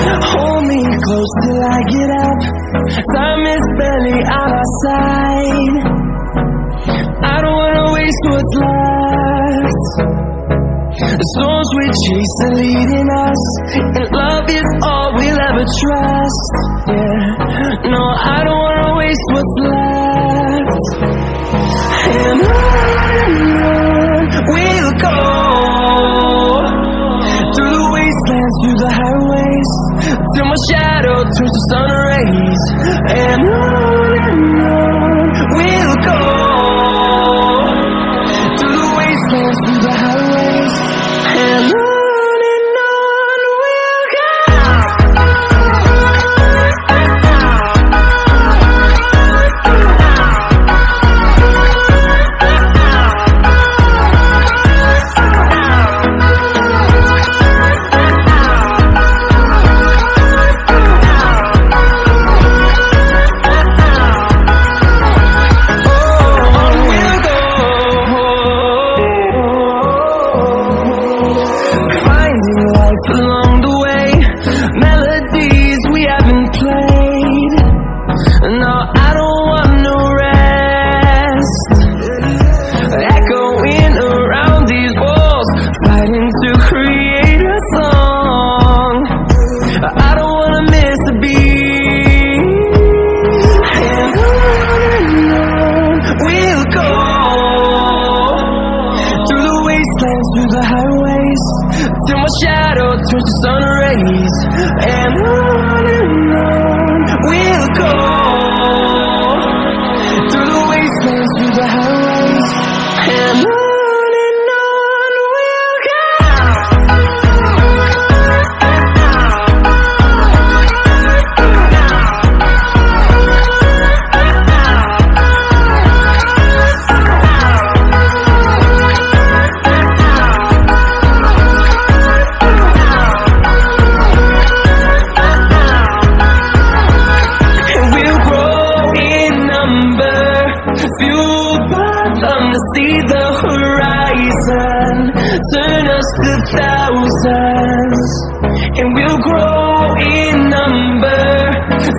Hold me close till I get up. Time is barely on our side. I don't wanna waste what's left. The storms we chase are leading us, and love is all we'll ever trust. Yeah, no, I don't wanna waste what's left. And on we'll go, through the wastelands, through the highways, till my shadow turns to sun rays. And on we'll go, through the wastelands, through the highways, and on we'll go. Along the way, melodies we haven't played. No, I don't want no rest. Echoing around these walls, fighting to create a song. I don't wanna miss a beat. And on we'll go, through the wastelands, through the highways, till my shadow turns to sun rays. And on we'll go, through the wastelands, through the highways, and on we'll go. Fueled by them to see the horizon, turn us to thousands, and we'll grow in number.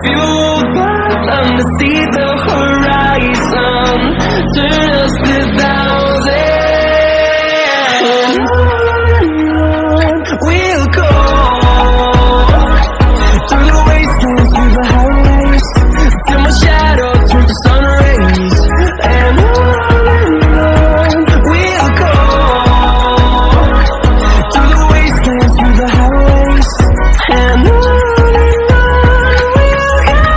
Fueled by them to see the horizon, turn us to thousands, and on we'll go, through the wastelands, through the highways, till my shadow turns to sun rays. And on we'll go, through the wastelands, through the highways, and on we'll go.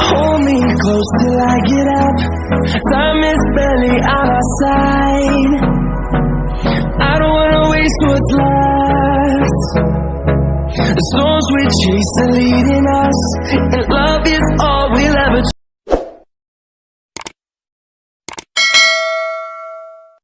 Hold me close till I get up. Time is barely on our side. I don't wanna waste what's left. The storms we chase are leading us, and love is all we'll ever